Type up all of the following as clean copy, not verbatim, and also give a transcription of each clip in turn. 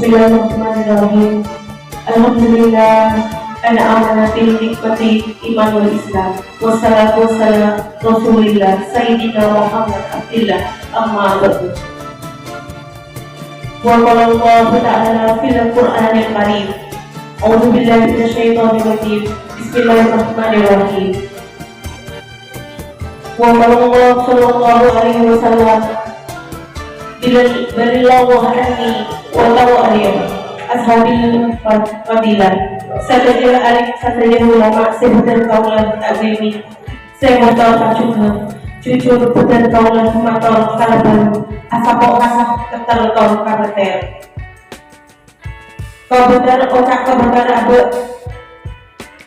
Bismillahirrahmanirrahim. Alhamdulillah ana amana bil nikmati iman wal islam. Wassalatu wassalam Rasulillah Sayyidina Muhammad Abdillah amma ba'du. Wa qala Allah ta'ala fil Qur'anil Karim. A'udzu billahi minasyaitonir rajim. Bismillahirrahmanirrahim. Wa qala Allah sallallahu alaihi wasallam Bilillahu anni wa tawalim ashabil fadilah. Saja ulama sebutan kaulah takzimi. Saya motor pacuha jujur bukan kaulah motor kalaban asapok asap ketelton kabeter. Kabeter otak kabeter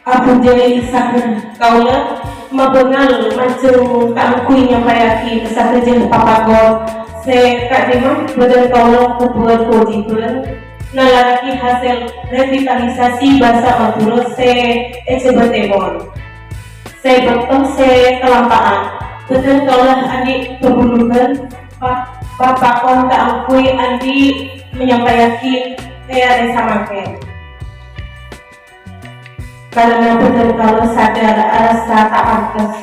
abu jadi sahna kaulah mabengal macam kaangkui nyampayaki saja papagon. Se kadimah badan kaulah kebuat kewajiban nalaraki hasil revitalisasi bahasa Madura se Ecebetemon se bentuk se kelampaan badan kaulah andi pembuluhan papakon keangkui andi menyampaikan kaya resamaken karena badan kaulah sadar rasa tak pantas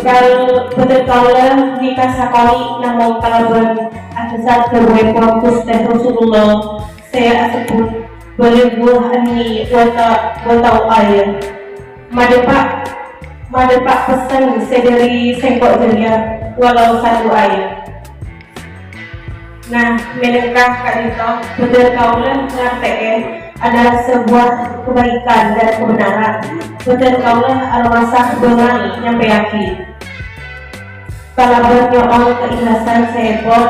betul kaulah nikah sakali namun kalaban atasat kebuai fokus dan Rasulullah saya sebut boleh buah ani wata air madepak pesan sedari sengkok jelia walau satu air. Nah menengah kadito betul kaulah ngerteken adalah sebuah kebaikan dan kebenaran. Betul kaulah al-wasah dengan nyampeaki kalaban nyoong keikhlasan sepon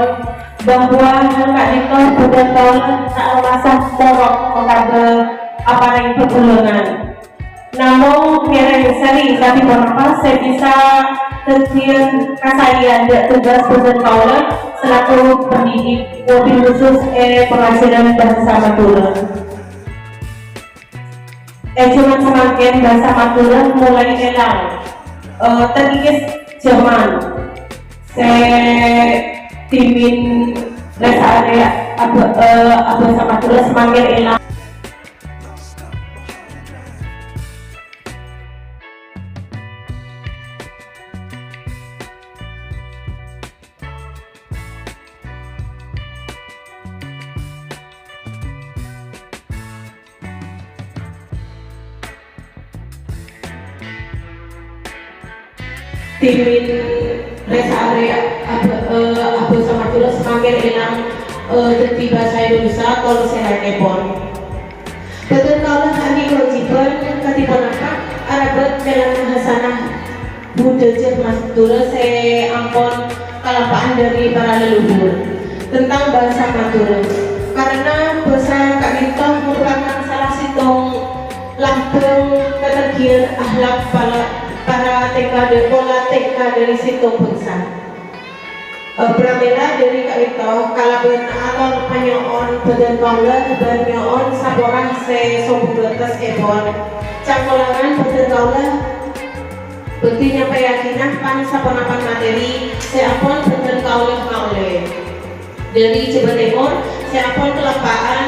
bahwa hangka dito betul kaulah al-wasah torok kepada apa yang pertulungan namun mereng seri tapi kenapa saya bisa terkian kasayan dan tugas betul kaulah selaku pendidik mobil khusus pengajaran bahasa Madura. Cuman semakin bahasa Madura mulai elang terkikis zaman timin rasa area bahasa Madura semakin elang timin rest area bahasa Madura semakin enak jadi bahasa Indonesia kalau saya nepon betul kaulah kami kewajiban ketipan apa Arabet dalam hasanah budaya Madura saya ampun kelapaan dari para leluhur tentang bahasa Madura karena bahasa Kadito merupakan salah satu lambang ketergian akhlak para pola TK dari situ bangsa. Berbeda dari Kadito kalaban alon panyoon badan kaulah dan nyoon saborang se sobugatas ebon cangkolangan badan kaulah bukti nyampayakinah pan saponapan materi seapon badan kaulah maule dari Jawa Timur seapon kelapaan